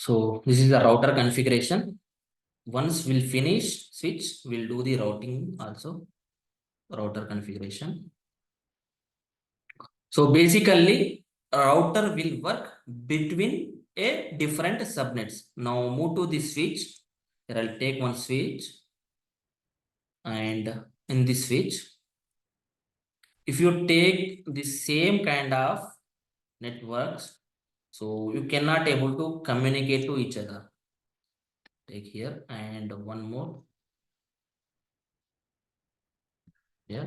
So this is the router configuration. Once we'll finish switch, we'll do the routing also, router configuration. So basically, a router will work between a different subnets. Now move to the switch. Here I'll take one switch, and in this switch, if you take the same kind of networks, so you cannot able to communicate to each other. Take here and one more. Yeah.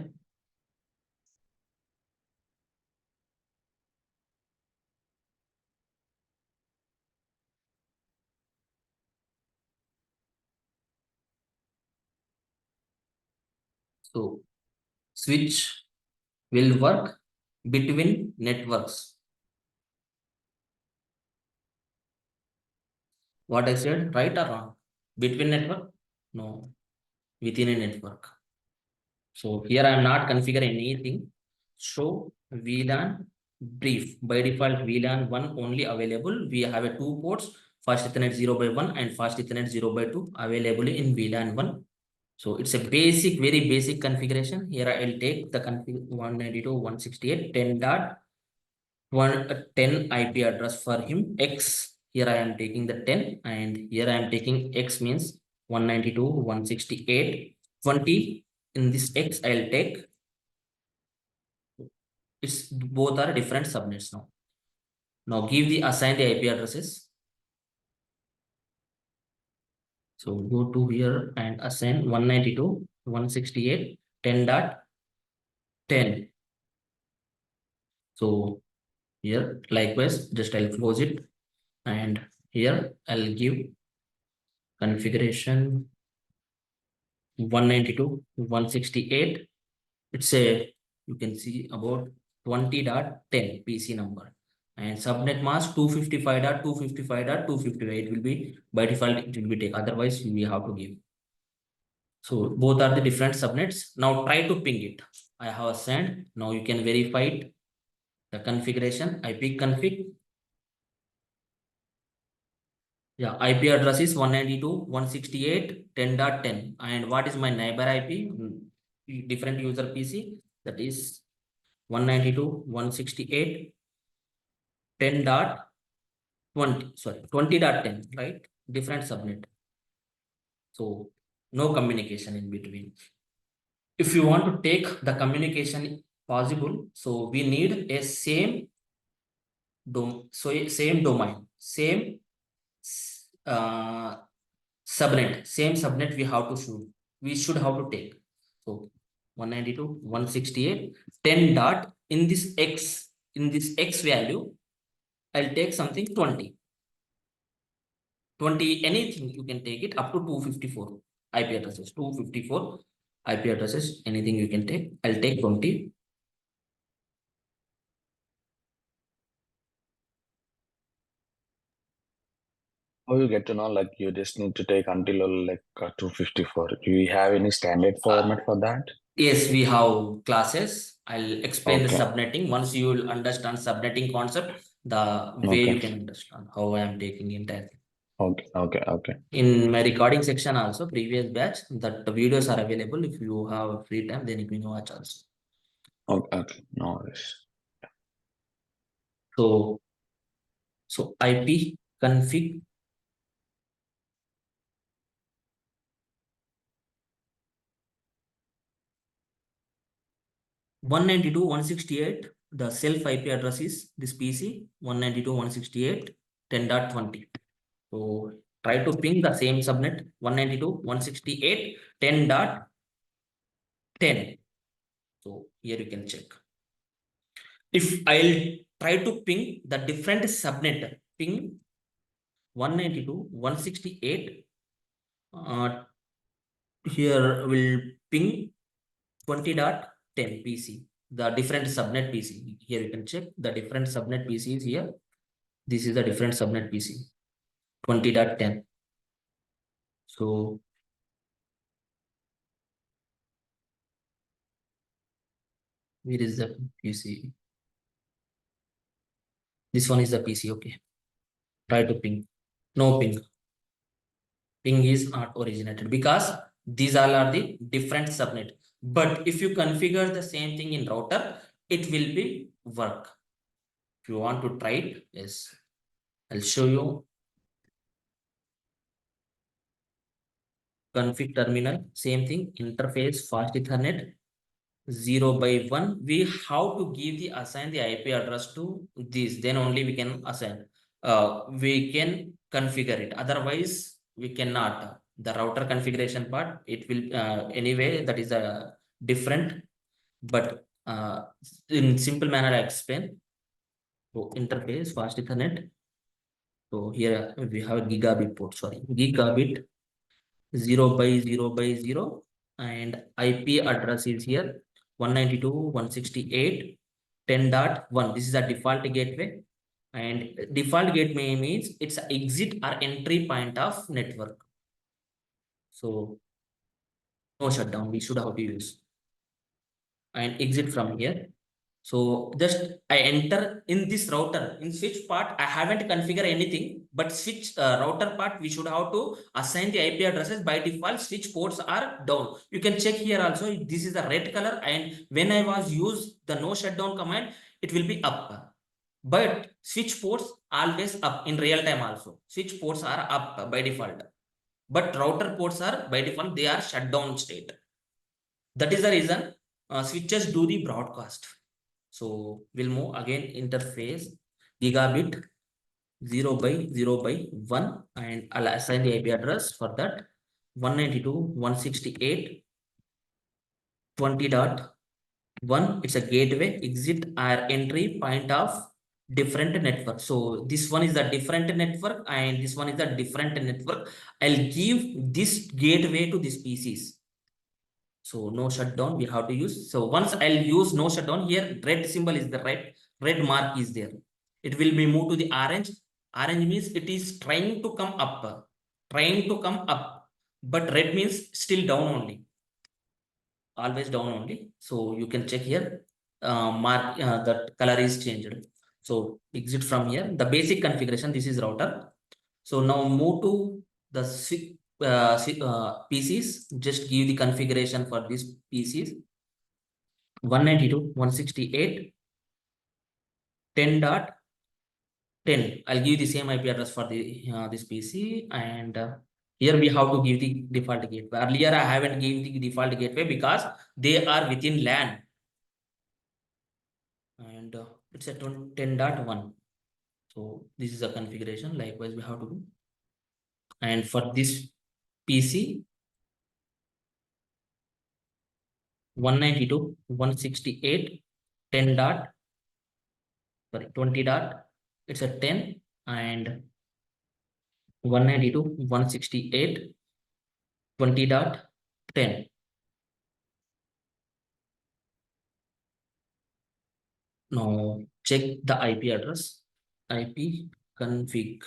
So switch will work between networks. What I said, right or wrong? Between network? No, within a network. So here I am not configuring anything. Show VLAN brief. By default, VLAN 1 only available. We have a 2 ports, fast Ethernet 0/1 and fast Ethernet 0/2 available in VLAN 1. So it's a basic, very basic configuration. Here I will take the config 192.168.10.10 IP address for him. X. Here I am taking the 10 and here I am taking X means 192.168.20. In this X, I'll take it's both are different subnets now. Now give the assign the IP addresses. So go to here and assign 192.168.10.10. So here likewise, just I'll close it and here I'll give configuration 192.168. It's a, you can see about 20.10 PC number and subnet mask 255.255.255. It will be by default, it will be take, otherwise we have to give. So both are the different subnets. Now try to ping it. I have sent. Now you can verify it. The configuration IP config. Yeah, IP address is 192.168.10.10. And what is my neighbor IP? Different user PC, that is 192.168.10.20. Sorry, 20.10, right? Different subnet. So no communication in between. If you want to take the communication possible, so we need a same same domain, same uh, same subnet we have to shoot. We should have to take. So 192.168 10 dot in this x value, I'll take something 20. 20 anything you can take it up to 254 IP addresses. 254 IP addresses, anything you can take. I'll take 20. How you get to know like you just need to take until like 254? Do you have any standard format for that? Yes, we have classes. I'll explain the Okay. subnetting. Once you will understand subnetting concept, the way you can understand how I am taking entire thing. Okay. In my recording section also, previous batch, that the videos are available. If you have free time, then you can watch also. Okay. No worries. So IP config 192.168. The self IP address is this PC 192.168.10.20. So try to ping the same subnet 192.168.10.10. So here you can check. If I'll try to ping the different subnet, ping 192.168, here will ping 20.10 PC, the different subnet PC. Here you can check the different subnet PCs here. This is the different subnet PC 20.10. So where is the PC? This one is the PC. Okay, try to ping. No ping. Ping is not originated because these all are the different subnet. But if you configure the same thing in router, it will be work. If you want to try it, yes, I'll show you. Config terminal, same thing, interface, fast Ethernet, 0 by 1. We have to give the assign the IP address to this, then only we can assign. We can configure it. Otherwise, we cannot. The router configuration part, it will anyway, that is a different, but in simple manner, I explain. So interface, fast Ethernet. So here we have gigabit port, sorry, gigabit 0 by 0 by 0, and IP address is here 192.168.10.1. This is a default gateway, and default gateway means it's an exit or entry point of network. So no shutdown, we should have to use and exit from here. So just I enter in this router. In switch part, I haven't configured anything, but switch router part, we should have to assign the IP addresses. By default, switch ports are down. You can check here also. This is the red color, and when I was use the no shutdown command, it will be up. But switch ports always up in real time also. Switch ports are up by default, but router ports are by default they are shut down state. That is the reason switches do the broadcast. So we'll move again interface gigabit 0 by 0 by 1, and I'll assign the IP address for that 192.168.20.1. It's a gateway, exit or entry point of different network. So this one is the different network and this one is the different network. I'll give this gateway to these PCs. So no shutdown we have to use. So once I'll use no shutdown, here red symbol is the red mark is there. It will be moved to the orange. Orange means it is trying to come up, but red means still down only, always down only. So you can check here, mark that color is changed. So exit from here. The basic configuration, this is router. So now move to the PCs. Just give the configuration for these PCs. 192.168.10.10. I'll give the same IP address for the this PC, and here we have to give the default gateway. Earlier I haven't given the default gateway because they are within LAN, and it's a 10.1. So this is a configuration. Likewise, we have to do. And for this PC, 192.168.10. It's a 10, and 192.168.20.10. Now check the IP address. IP config.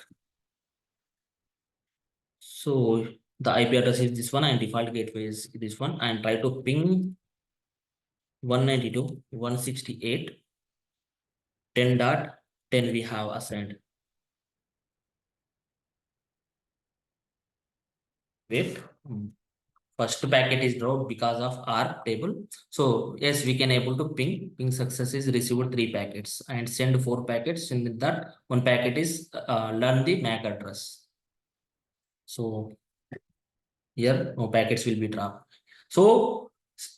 So the IP address is this one and default gateway is this one, and try to ping 192.168.10.10 we have assigned. Wait, first packet is dropped because of our table. So yes, we can able to ping success is received 3 packets and send 4 packets. In that, 1 packet is learn the MAC address. So here no packets will be dropped. So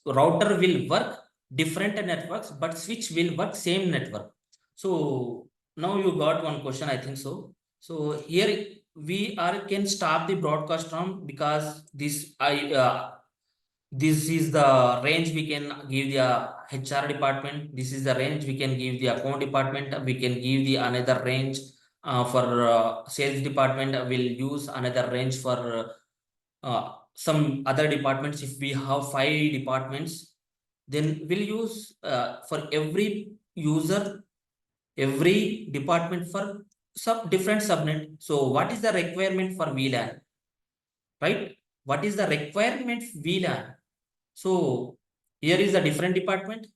router will work different networks, but switch will work same network. So now you got one question, I think so. So here we can stop the broadcast from, because this is the range we can give the HR department. This is the range we can give the account department. We can give the another range for sales department. Will use another range for some other departments. If we have 5 departments, then we'll use for every user, every department for some different subnet. So what is the requirement for VLAN, right? What is the requirement VLAN? So here is the different department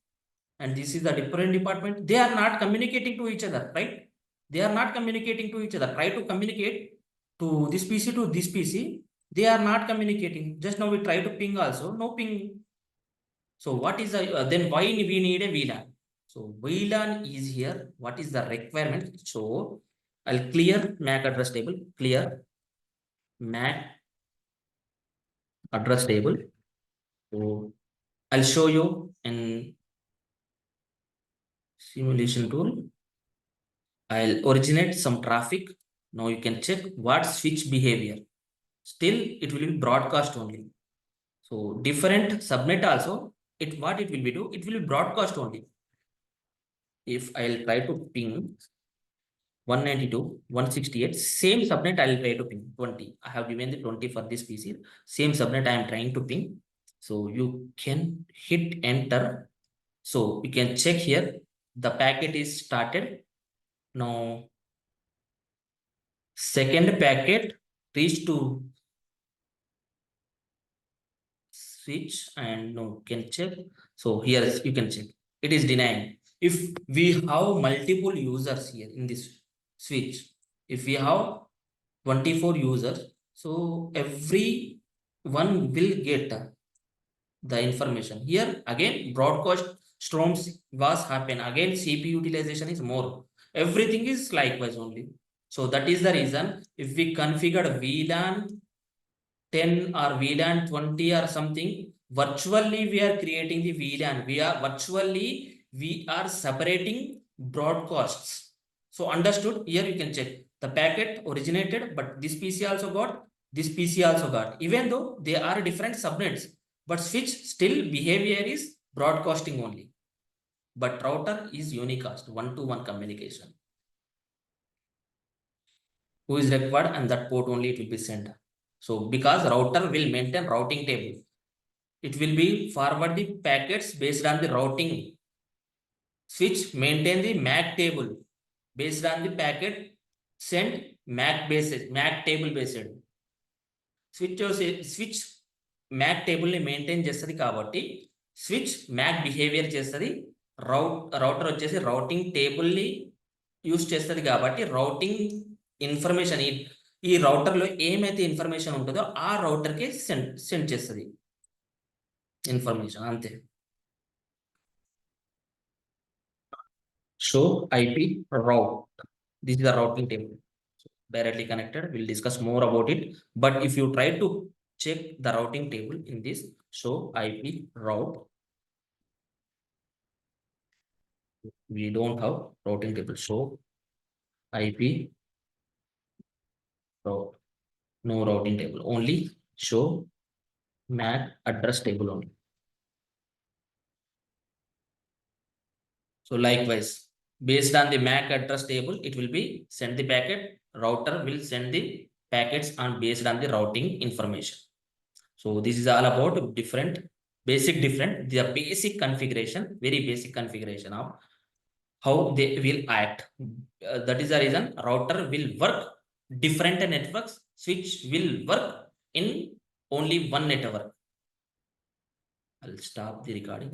and this is the different department. They are not communicating to each other, right? They are not communicating to each other. Try to communicate. to this PC to this PC, they are not communicating. Just now we try to ping also, no ping. So what is the then why we need a VLAN? So VLAN is here. What is the requirement? So I'll clear MAC address table, clear MAC address table. So I'll show you in simulation tool. I'll originate some traffic. Now you can check what switch behavior. Still, it will be broadcast only. So different subnet also, what it will be do, it will be broadcast only. If I'll try to ping 192, 168, same subnet I'll try to ping 20. I have given the 20 for this PC. Same subnet I am trying to ping. So you can hit enter. So you can check here. The packet is started. Now second packet reached to switch and no can check. So here you can check. It is denying. If we have multiple users here in this switch, if we have 24 users, so every one will get the information. Here again broadcast storms was happen. Again CPU utilization is more. Everything is likewise only. So that is the reason if we configure VLAN 10 or VLAN 20 or something, virtually we are creating the VLAN. We are separating broadcasts. So understood, here you can check the packet originated, but this PC also got, this PC also got, even though they are different subnets, but switch still behavior is broadcasting only. But router is unicast, one-to-one communication. Who is required and that port only it will be sent. So because router will maintain routing table, it will be forward the packets based on the routing. Switch maintain the MAC table based on the packet sent MAC table based. Switch MAC table ని maintain చేస్తుంది కాబట్టి switch MAC behaviour చేస్తుంది. Router వచ్చేసి routing table ని use చేస్తుంది కాబట్టి routing information ఈ router లో ఏమైతే ఇన్ఫర్మేషన్ ఉంటుందో ఆ రౌటర్ కి సెండ్ చేస్తుంది ఇన్ఫర్మేషన్ అంతే. Show IP route. This is the routing table. So directly connected. We'll discuss more about it. But if you try to check the routing table in this, show IP route. We don't have routing table. Show IP route. No routing table. Only show MAC address table only. So likewise, based on the MAC address table, it will be send the packet. Router will send the packets on based on the routing information. So this is all about different the basic configuration, very basic configuration of how they will act. That is the reason router will work different networks, switch will work in only one network. I'll stop the recording.